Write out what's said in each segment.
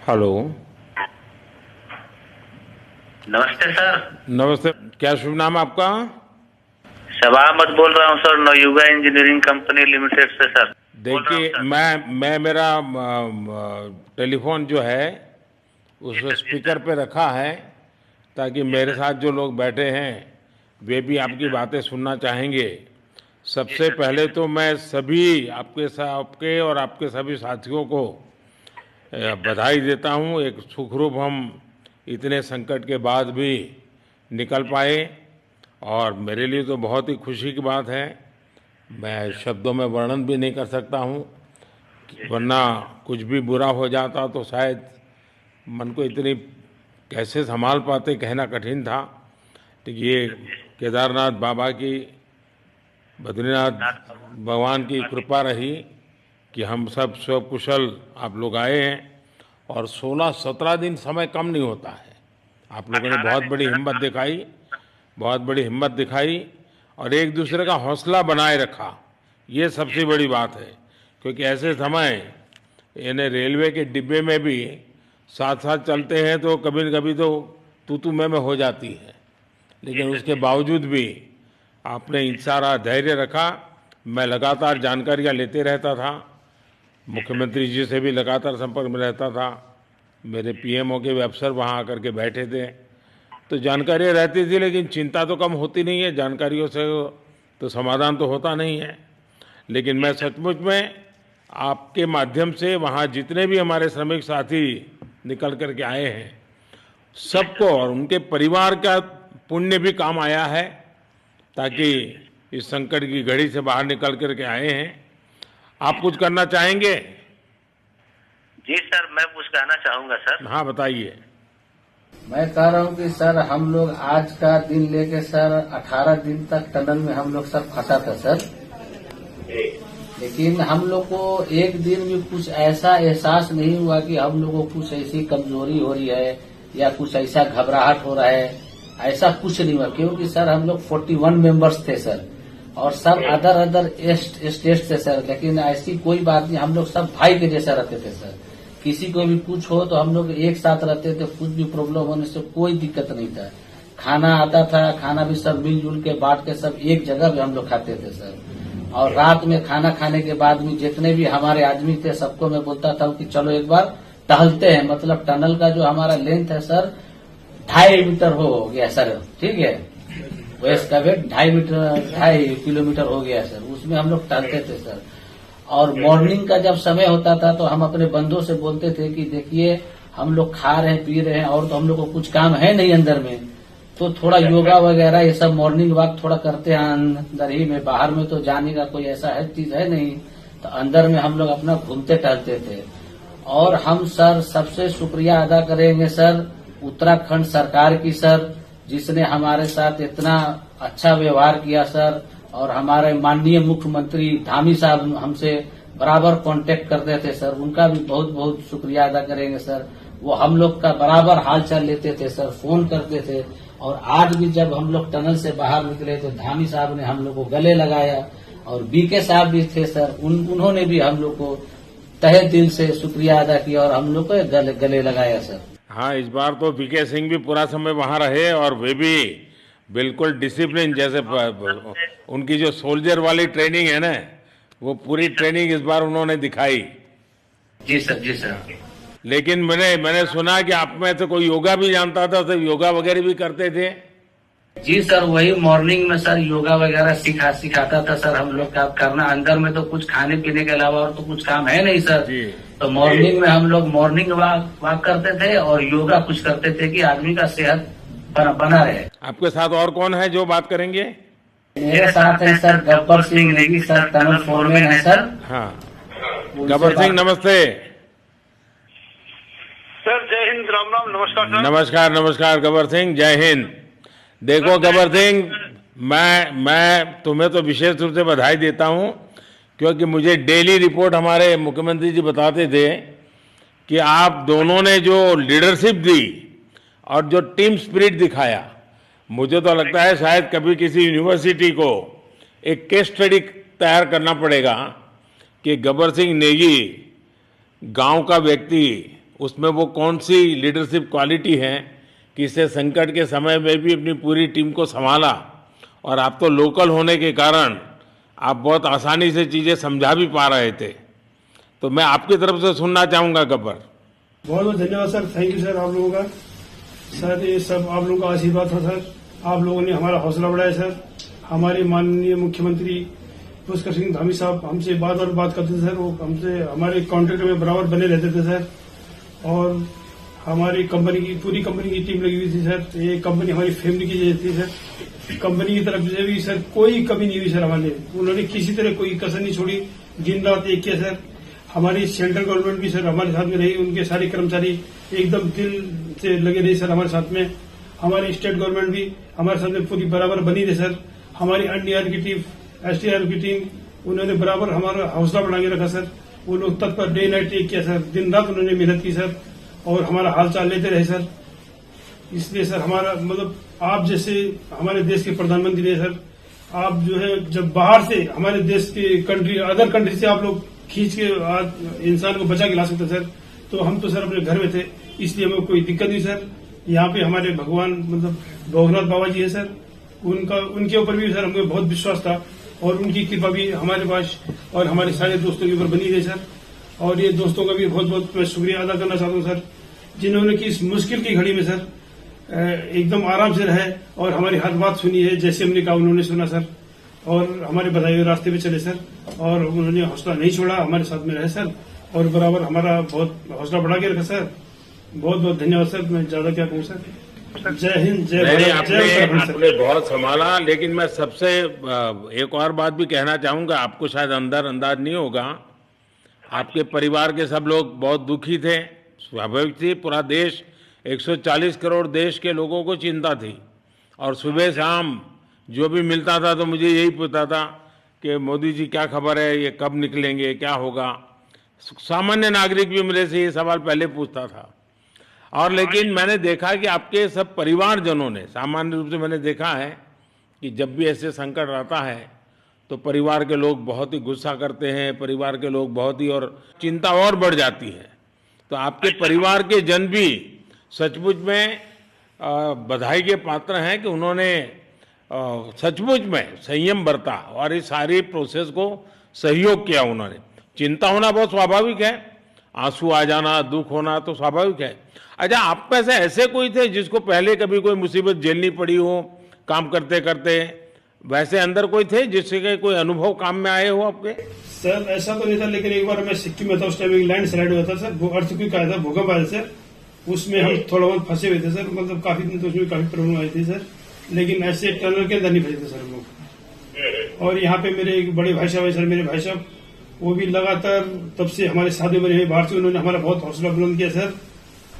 Hello. नमस्ते sir. नमस्ते। क्या शुभ नाम आपका? शबा अहमद बोल रहा हूँ sir, Navayuga engineering company limited से सर बोल रहा हूँ देखिए, सर। मैं मेरा टेलीफोन जो है जी उस सर, जी स्पीकर सर, पे रखा है ताकि जी मेरे सर, साथ जो लोग बैठे हैं वे भी जी आपकी सर, बातें सुनना चाहेंगे। जी सबसे सर, जी पहले सर, तो मैं सभी आपके और आपके सभी साथियों को जी सर, बधाई देता हूँ। एक सुखरूप हम इतने संकट के बाद भी निकल जी पाए सर, और मेरे जी लिए तो बहुत ही खुशी की बात है। मैं सर, शब्दों में वर्णन भी नहीं कर सकता हूँ, जी सर, वरना कुछ भी बुरा हो जाता तो शायद मन को इतनी कैसे संभाल पाते कहना कठिन था। तो जी ये सर, जी सर, केदारनाथ बाबा की, बद्रीनाथ नाथ बाबा भगवान की आशीष कृपा रही कि हम सब स्वकुशल आप लोग आए हैं। और 16-17 दिन समय कम नहीं होता है। आप लोगों ने 18 बहुत दिन बड़ी सर। हिम्मत दिखाई, बहुत बड़ी हिम्मत दिखाई और एक जी दूसरे का सर, हौसला बनाए रखा। ये जी सबसे सर, बड़ी बात है, क्योंकि जी ऐसे सर, समय यानी रेलवे के डिब्बे में भी साथ साथ जी चलते हैं तो कभी न कभी तो तू मैं हो जाती है, जी लेकिन सर, उसके जी सर, बावजूद भी आपने जी सर, सारा धैर्य रखा। मैं लगातार जी जानकारियां लेते रहता था, जी सर, मुख्यमंत्री जी से भी लगातार संपर्क में रहता था, मेरे जी सर, पीएमओ के भी अफसर वहाँ आकर के बैठे थे, तो जी सर, जानकारियाँ रहती थी। लेकिन चिंता तो कम होती नहीं है, जानकारियों से तो समाधान तो होता नहीं है। लेकिन जी मैं सर, सचमुच में आपके माध्यम से वहाँ जितने भी हमारे श्रमिक साथी निकल कर के आए हैं, जी सबको सर, और उनके परिवार का पुण्य भी काम आया है, जी ताकि सर, जी सर, इस संकट की घड़ी से बाहर निकल कर के आए हैं। आप जी कुछ सर, करना चाहेंगे? जी सर, मैं कुछ कहना चाहूंगा सर। हाँ, बताइए। मैं कह रहा हूँ कि सर हम लोग आज का दिन लेके सर 18 दिन तक टनल में हम लोग सर फंसा था सर। लेकिन हम लोग को एक दिन भी कुछ ऐसा एहसास नहीं हुआ कि हम लोग को कुछ ऐसी कमजोरी हो रही है या कुछ ऐसा घबराहट हो रहा है। ऐसा कुछ नहीं हुआ, क्योंकि सर हम लोग 41 मेंबर्स थे सर और सब अदर अदर स्टेट से सर। लेकिन ऐसी कोई बात नहीं, हम लोग सब भाई के जैसा रहते थे सर। किसी को भी कुछ हो तो हम लोग एक साथ रहते थे, कुछ भी प्रॉब्लम होने से कोई दिक्कत नहीं था। खाना आता था, खाना भी सब मिलजुल के बांट के सब एक जगह पे हम लोग खाते थे सर। और रात में खाना खाने के बाद भी जितने भी हमारे आदमी थे सबको मैं बोलता था कि चलो एक बार टहलते हैं। मतलब टनल का जो हमारा लेंथ है सर 2.5 मीटर हो गया सर, ठीक है। वेस्ट का वेट 2.5 किलोमीटर हो गया सर, उसमें हम लोग टहलते थे सर। और मॉर्निंग का जब समय होता था तो हम अपने बंदों से बोलते थे कि देखिए हम लोग खा रहे हैं पी रहे हैं और तो हम लोग को कुछ काम है नहीं अंदर में, तो थोड़ा योगा वगैरह ये सब मॉर्निंग वॉक थोड़ा करते हैं अंदर ही में। बाहर में तो जाने का कोई ऐसा है चीज है नहीं, तो अंदर में हम लोग अपना घूमते टहलते थे। और हम सर सबसे शुक्रिया अदा करेंगे सर उत्तराखंड सरकार की सर, जिसने हमारे साथ इतना अच्छा व्यवहार किया सर। और हमारे माननीय मुख्यमंत्री धामी साहब हमसे बराबर कांटेक्ट करते थे सर, उनका भी बहुत बहुत शुक्रिया अदा करेंगे सर। वो हम लोग का बराबर हाल चाल लेते थे सर, फोन करते थे। और आज भी जब हम लोग टनल से बाहर निकले तो धामी साहब ने हम लोग को गले लगाया और बीके साहब भी थे सर, उन्होंने भी हम लोग को तहे दिल से शुक्रिया अदा किया और हम लोग को गले लगाया सर। हाँ, इस बार तो वीके सिंह भी पूरा समय वहाँ रहे और वे भी बिल्कुल डिसिप्लिन, जैसे उनकी जो सोल्जर वाली ट्रेनिंग है ना, वो पूरी जी सर, ट्रेनिंग इस बार उन्होंने दिखाई। जी सर, जी सर, लेकिन मैंने सुना कि आप में तो कोई योगा भी जानता था, तो योगा वगैरह भी करते थे। जी सर, वही मॉर्निंग में सर योगा वगैरह सिखाता था सर हम लोग का करना। अंदर में तो कुछ खाने पीने के अलावा और तो कुछ काम है नहीं सर। जी। तो मॉर्निंग में हम लोग मॉर्निंग वॉक करते थे और योगा कुछ करते थे कि आदमी का सेहत बना रहे। आपके साथ और कौन है जो बात करेंगे? मेरे साथ है sir Gabbar Singh Negi sir, tunnel foreman है सर। हाँ, उनसे गब्बर सिंह बात- नमस्ते। सर जय हिंद, राम राम, नमस्कार सर। नमस्कार नमस्कार गब्बर सिंह, जय हिंद। देखो गब्बर सिंह, मैं तुम्हें तो विशेष रूप से बधाई देता हूँ, क्योंकि मुझे डेली रिपोर्ट हमारे मुख्यमंत्री जी बताते थे कि आप दोनों ने जो लीडरशिप दी और जो टीम स्पिरिट दिखाया, मुझे तो लगता है शायद कभी किसी यूनिवर्सिटी को एक केस स्टडी तैयार करना पड़ेगा कि गब्बर सिंह नेगी गांव का व्यक्ति उसमें वो कौन सी लीडरशिप क्वालिटी है कि इससे संकट के समय में भी अपनी पूरी टीम को संभाला, और आप तो लोकल होने के कारण आप बहुत आसानी से चीज़ें समझा भी पा रहे थे। तो मैं आपकी तरफ से सुनना चाहूँगा गब्बर। बहुत बहुत धन्यवाद सर, थैंक यू सर आप लोगों का। सर ये सब आप लोगों का आशीर्वाद था सर, आप लोगों ने हमारा हौसला बढ़ाया सर। हमारे माननीय मुख्यमंत्री पुष्कर सिंह धामी साहब हमसे बात करते थे सर, वो हमसे हमारे कॉन्ट्रैक्ट में बराबर बने रहते थे सर। और हमारी पूरी कंपनी की टीम लगी हुई थी सर। ये कंपनी हमारी फैमिली की जैसी थी सर। कंपनी की तरफ से भी सर कोई कमी नहीं हुई सर हमारे, उन्होंने किसी तरह कोई कसर नहीं छोड़ी, दिन रात एक किया सर। हमारी सेंट्रल गवर्नमेंट भी सर हमारे साथ में रही, उनके सारे कर्मचारी एकदम दिल से लगे रहे सर हमारे साथ में। हमारी स्टेट गवर्नमेंट भी हमारे साथ में पूरी बराबर बनी रही सर। हमारी एनडीआर की टीम, एसडीआर की टीम, उन्होंने बराबर हमारा हौसला बढ़ा के रखा सर। वो लोग तत्पर डे नाइट एक किया सर, दिन रात उन्होंने मेहनत की सर और हमारा हाल चाल लेते रहे सर। इसलिए सर हमारा मतलब आप जैसे हमारे देश के प्रधानमंत्री है सर, आप जो है जब बाहर से हमारे देश के अदर कंट्री से आप लोग खींच के इंसान को बचा के ला सकते सर, तो हम तो सर अपने घर में थे, इसलिए हमें कोई दिक्कत नहीं सर। यहाँ पे हमारे भगवान मतलब भोगनाथ बाबा जी है सर, उनके ऊपर भी सर हमें बहुत विश्वास था और उनकी कृपा भी हमारे पास और हमारे सारे दोस्तों के ऊपर बनी रही सर। और ये दोस्तों का भी बहुत बहुत मैं शुक्रिया अदा करना चाहता हूँ सर, जिन्होंने कि इस मुश्किल की घड़ी में सर एकदम आराम से रहे और हमारी हर बात सुनी है, जैसे हमने कहा उन्होंने सुना सर और हमारे बताए हुए रास्ते पे चले सर। और उन्होंने हौसला नहीं छोड़ा, हमारे साथ में रहे सर और बराबर हमारा बहुत हौसला बढ़ा के रखा सर। बहुत बहुत धन्यवाद सर, मैं ज्यादा क्या कहूँ सर। जय हिंद, जय भारत, जय उत्तराखंड आपने बहुत संभाला, लेकिन मैं सबसे एक और बात भी कहना चाहूंगा, आपको शायद अंदाज नहीं होगा, आपके परिवार के सब लोग बहुत दुखी थे, स्वाभाविक थी। पूरा देश 140 करोड़ देश के लोगों को चिंता थी और सुबह शाम जो भी मिलता था तो मुझे यही पूछता था कि मोदी जी क्या खबर है, ये कब निकलेंगे, क्या होगा। सामान्य नागरिक भी मेरे से ये सवाल पहले पूछता था। और लेकिन मैंने देखा कि आपके सब परिवारजनों ने, सामान्य रूप से मैंने देखा है कि जब भी ऐसे संकट आता है तो परिवार के लोग बहुत ही गुस्सा करते हैं, परिवार के लोग बहुत ही, और चिंता और बढ़ जाती है। तो आपके परिवार के जन भी सचमुच में बधाई के पात्र हैं कि उन्होंने सचमुच में संयम बरता और इस सारी प्रोसेस को सहयोग किया उन्होंने। चिंता होना बहुत स्वाभाविक है, आंसू आ जाना, दुख होना तो स्वाभाविक है। अच्छा, आप में से ऐसे कोई थे जिसको पहले कभी कोई मुसीबत झेलनी पड़ी हो काम करते करते? वैसे अंदर कोई थे जिससे कोई अनुभव काम में आए हो आपके? सर ऐसा तो नहीं था, लेकिन एक बार मैं सिक्किम में था, उस टाइम एक लैंड स्लाइड हुआ था सर, वो अर्थक्वेक आया था, भूकंप आया सर, उसमें हम थोड़ा बहुत फंसे हुए थे सर, मतलब काफी दिन तो उसमें काफी प्रॉब्लम आई थी सर, लेकिन ऐसे टनल के अंदर नहीं फंसे थे सर हम लोग। और यहाँ पे मेरे एक बड़े भाई साहब है सर, मेरे भाई साहब वो भी लगातार तब से हमारे साथ में रहे बाहर से, उन्होंने हमारा बहुत हौसला बुलंद किया सर।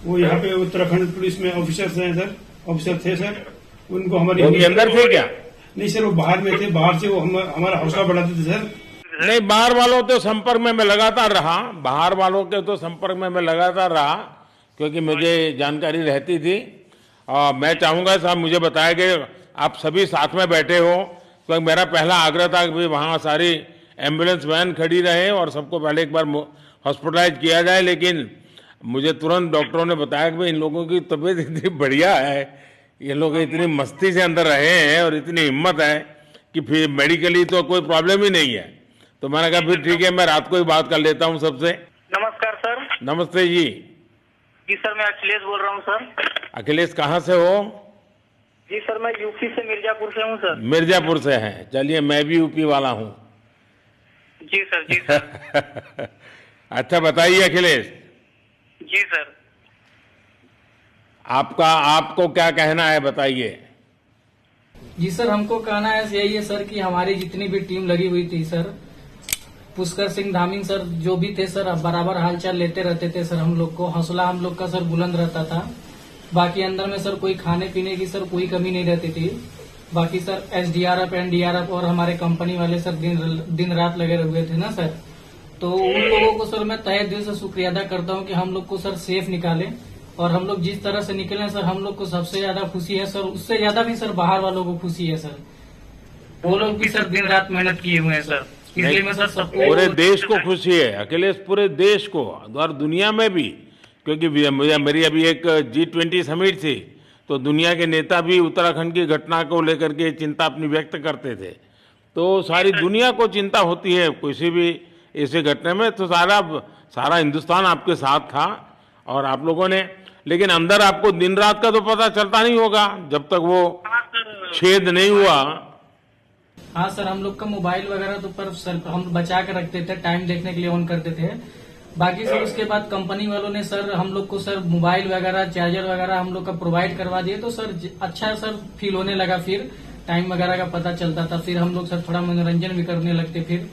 वो यहाँ पे उत्तराखंड पुलिस में ऑफिसर्स हैं सर, ऑफिसर थे सर, उनको हमारे अंदर थे क्या? नहीं सर, वो बाहर में थे, बाहर से वो हमारा हौसला बढ़ाते थे सर। नहीं, बाहर वालों तो संपर्क में मैं लगातार रहा, बाहर वालों के तो संपर्क में मैं लगातार रहा क्योंकि मुझे जानकारी रहती थी। और मैं चाहूंगा साहब, मुझे बताया कि आप सभी साथ में बैठे हो, तो मेरा पहला आग्रह था कि वहाँ सारी एम्बुलेंस वैन खड़ी रहे और सबको पहले एक बार हॉस्पिटलाइज किया जाए। लेकिन मुझे तुरंत डॉक्टरों ने बताया कि इन लोगों की तबीयत इतनी बढ़िया है, ये लोग इतनी मस्ती से अंदर रहे हैं और इतनी हिम्मत है कि फिर मेडिकली तो कोई प्रॉब्लम ही नहीं है। तो मैंने कहा फिर ठीक है, मैं रात को ही बात कर लेता हूँ सबसे। नमस्कार सर। नमस्ते जी। जी सर, मैं अखिलेश बोल रहा हूँ सर। अखिलेश कहाँ से हो? जी सर, मैं यूपी से मिर्जापुर से हूँ सर। मिर्जापुर से हैं, चलिए मैं भी यूपी वाला हूँ। जी सर, जी सर। अच्छा बताइए अखिलेश। जी सर। आपको क्या कहना है, बताइए। जी सर, हमको कहना है यही है सर कि हमारी जितनी भी टीम लगी हुई थी सर, पुष्कर सिंह धामी सर जो भी थे सर, बराबर हालचाल लेते रहते थे सर, हम लोग को हौसला हम लोग का सर बुलंद रहता था। बाकी अंदर में सर कोई खाने पीने की सर कोई कमी नहीं रहती थी। बाकी सर एसडीआरएफ, एनडीआरएफ और हमारे कंपनी वाले सर दिन रात लगे हुए थे ना सर, तो उन लोगों को सर मैं तहे दिल से शुक्रिया अदा करता हूँ कि हम लोग को सर सेफ निकाले। और हम लोग जिस तरह से निकले सर, हम लोग को सबसे ज्यादा खुशी है सर, उससे ज्यादा भी सर बाहर वालों को खुशी है सर, वो लोग भी सर दिन रात मेहनत किए हुए हैं सर। इसलिए मैं सर सबको, पूरे देश को खुशी है अखिलेश, पूरे देश को और दुनिया में भी, क्योंकि मेरी अभी एक G20 समिट थी, तो दुनिया के नेता भी उत्तराखंड की घटना को लेकर के चिंता अपनी व्यक्त करते थे। तो सारी दुनिया को चिंता होती है किसी भी ऐसे घटना में, तो सारा हिंदुस्तान आपके साथ था और आप लोगों ने, लेकिन अंदर आपको दिन रात का तो पता चलता नहीं होगा जब तक वो छेद नहीं हुआ। हाँ सर, हम लोग का मोबाइल वगैरह तो पर सर हम बचा के रखते थे, टाइम देखने के लिए ऑन करते थे। बाकी सर उसके बाद कंपनी वालों ने सर हम लोग को सर मोबाइल वगैरह, चार्जर वगैरह हम लोग का प्रोवाइड करवा दिए, तो सर अच्छा सर फील होने लगा। फिर टाइम वगैरह का पता चलता था, फिर हम लोग सर थोड़ा मनोरंजन भी करने लगते, फिर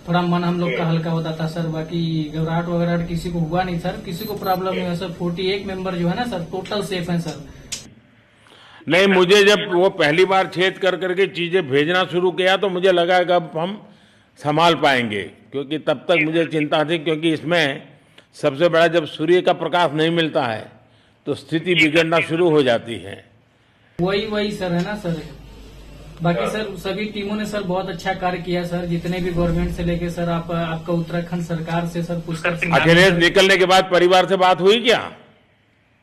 थोड़ा मन हम लोग का हल्का होता था सर। बाकी घबराहट वगैरह किसी को हुआ नहीं सर, किसी को प्रॉब्लम नहीं है सर। 41 मेंबर जो है ना सर, टोटल सेफ है सर। नहीं, मुझे जब वो पहली बार छेद कर करके चीजें भेजना शुरू किया तो मुझे लगा कि अब हम संभाल पाएंगे, क्योंकि तब तक मुझे चिंता थी, क्योंकि इसमें सबसे बड़ा जब सूर्य का प्रकाश नहीं मिलता है तो स्थिति बिगड़ना शुरू हो जाती है। वही सर है ना सर। बाकी सर सभी टीमों ने सर बहुत अच्छा कार्य किया सर, जितने भी गवर्नमेंट से लेके सर आपका उत्तराखंड सरकार से सर पुष्कर सिंह। अखिलेश निकलने के बाद परिवार से बात हुई क्या?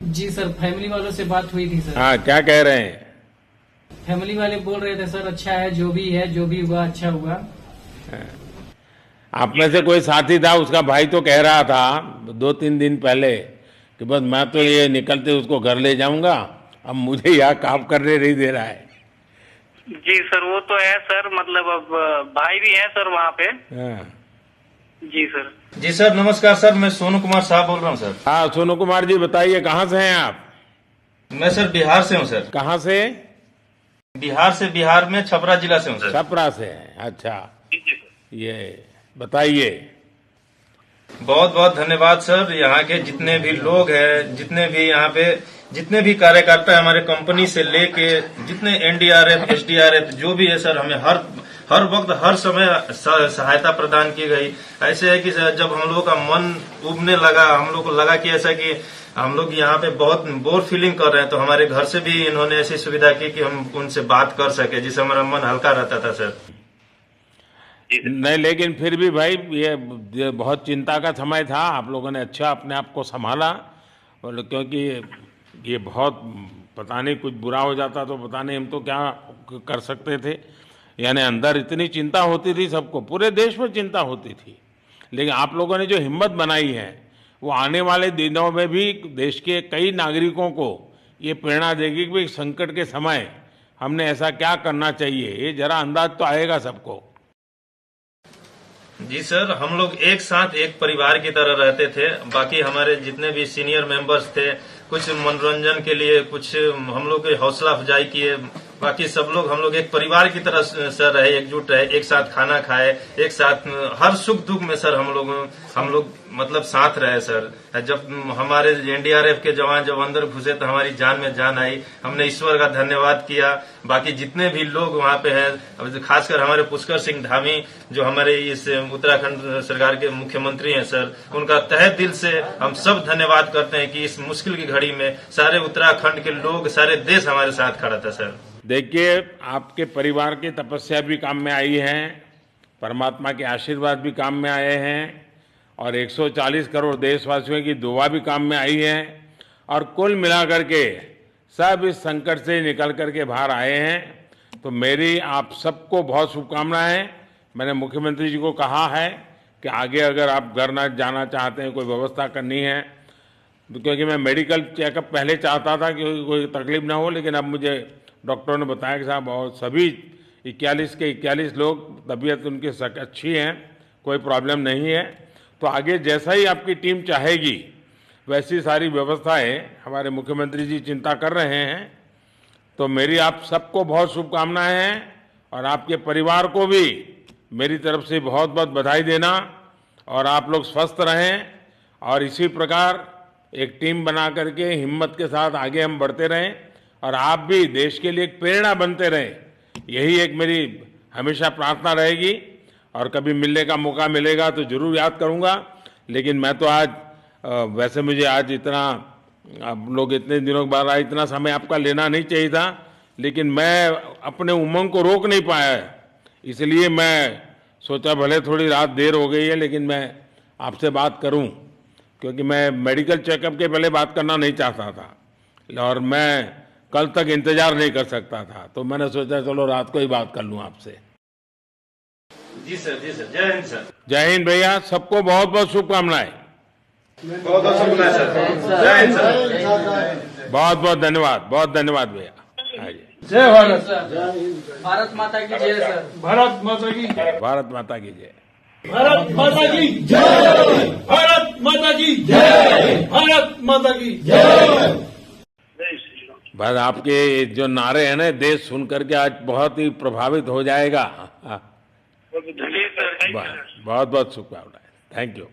जी सर, फैमिली वालों से बात हुई थी सर। हाँ, क्या कह रहे हैं? फैमिली वाले बोल रहे थे सर अच्छा है, जो भी हुआ अच्छा हुआ। आप में से कोई साथी था, उसका भाई तो कह रहा था 2-3 दिन पहले कि बस मैं तो ये निकलते उसको घर ले जाऊंगा, अब मुझे यहाँ काम करने नहीं दे रहा है। जी सर, वो तो है सर, मतलब अब भाई भी है सर वहाँ पे। हाँ। जी सर। जी सर, नमस्कार सर, मैं सोनू कुमार साहब बोल रहा हूँ सर। हाँ, सोनू कुमार जी बताइए, कहाँ से हैं आप? मैं सर बिहार से हूँ सर। कहाँ से? बिहार में छपरा जिला से हूँ सर। छपरा से हैं, अच्छा। ये बताइए। बहुत बहुत धन्यवाद सर। यहाँ के जितने भी लोग हैं, जितने भी यहाँ पे जितने भी कार्यकर्ता हमारे कंपनी से लेके जितने NDRF, SDRF जो भी है सर, हमें हर वक्त हर समय सहायता प्रदान की गई। ऐसे है कि जब हम लोगों का मन उबने लगा, हम लोग को लगा कि ऐसा कि हम लोग यहाँ पे बहुत बोर फीलिंग कर रहे हैं, तो हमारे घर से भी इन्होंने ऐसी सुविधा की कि हम उनसे बात कर सके, जिससे हमारा मन हल्का रहता था सर। नहीं, लेकिन फिर भी भाई ये बहुत चिंता का समय था, आप लोगों ने अच्छा अपने आप को संभाला, और क्योंकि ये बहुत पता नहीं कुछ बुरा हो जाता तो पता नहीं हम तो क्या कर सकते थे। यानी अंदर इतनी चिंता होती थी, सबको, पूरे देश में चिंता होती थी, लेकिन आप लोगों ने जो हिम्मत बनाई है वो आने वाले दिनों में भी देश के कई नागरिकों को ये प्रेरणा देगी कि संकट के समय हमने ऐसा क्या करना चाहिए। ये जरा अंदाज तो आएगा सबको। जी सर, हम लोग एक साथ एक परिवार की तरह रहते थे। बाकी हमारे जितने भी सीनियर मेंबर्स थे, कुछ मनोरंजन के लिए, कुछ हम लोग की हौसला अफजाई किए। बाकी सब लोग हम लोग एक परिवार की तरह सर रहे, एकजुट रहे, एक साथ खाना खाए, एक साथ हर सुख दुख में सर हम लोग मतलब साथ रहे सर। जब हमारे NDRF के जवान जब अंदर घुसे तो हमारी जान में जान आई, हमने ईश्वर का धन्यवाद किया। बाकी जितने भी लोग वहाँ पे हैं, खासकर हमारे पुष्कर सिंह धामी जो हमारे इस उत्तराखंड सरकार के मुख्यमंत्री हैं सर, उनका तहे दिल से हम सब धन्यवाद करते हैं कि इस मुश्किल की घड़ी में सारे उत्तराखंड के लोग, सारे देश हमारे साथ खड़ा था सर। देखिए, आपके परिवार की तपस्या भी काम में आई है, परमात्मा के आशीर्वाद भी काम में आए हैं, और 140 करोड़ देशवासियों की दुआ भी काम में आई है, और कुल मिलाकर के सब इस संकट से निकल करके बाहर आए हैं। तो मेरी आप सबको बहुत शुभकामनाएं। मैंने मुख्यमंत्री जी को कहा है कि आगे अगर आप घर न जाना चाहते हैं, कोई व्यवस्था करनी है, क्योंकि मैं मेडिकल चेकअप पहले चाहता था कि कोई तकलीफ ना हो, लेकिन अब मुझे डॉक्टरों ने बताया कि साहब और सभी 41 के 41 लोग तबीयत उनकी अच्छी है, कोई प्रॉब्लम नहीं है। तो आगे जैसा ही आपकी टीम चाहेगी वैसी सारी व्यवस्थाएं हमारे मुख्यमंत्री जी चिंता कर रहे हैं। तो मेरी आप सबको बहुत शुभकामनाएं हैं, और आपके परिवार को भी मेरी तरफ से बहुत बहुत बधाई देना, और आप लोग स्वस्थ रहें, और इसी प्रकार एक टीम बना करके हिम्मत के साथ आगे हम बढ़ते रहें, और आप भी देश के लिए एक प्रेरणा बनते रहें। यही एक मेरी हमेशा प्रार्थना रहेगी, और कभी मिलने का मौका मिलेगा तो जरूर याद करूंगा। लेकिन मैं तो आज वैसे मुझे आज इतना, आप लोग इतने दिनों के बाद आए, इतना समय आपका लेना नहीं चाहिए था, लेकिन मैं अपने उमंग को रोक नहीं पाया, इसलिए मैं सोचा भले थोड़ी रात देर हो गई है लेकिन मैं आपसे बात करूं। क्योंकि मैं मेडिकल चेकअप के पहले बात करना नहीं चाहता था और मैं कल तक इंतजार नहीं कर सकता था, तो मैंने सोचा चलो रात को ही बात कर लूं आपसे। जी सर, जय हिंद सर। जय हिंद भैया, सबको बहुत बहुत शुभकामनाएं। बहुत बहुत शुभकामनाएं सर। जय हिंद सर। बहुत बहुत धन्यवाद भैया। हाँ जी, जय भारत। भारत माता की जय सर। भारत माता की जय। भारत माता की जय। भारत माता की जय। भारत माता की जय। भारत माता की जय। बस आपके जो नारे हैं ना, देश सुन करके आज बहुत ही प्रभावित हो जाएगा। बहुत बहुत शुभकामनाएं। Thank you.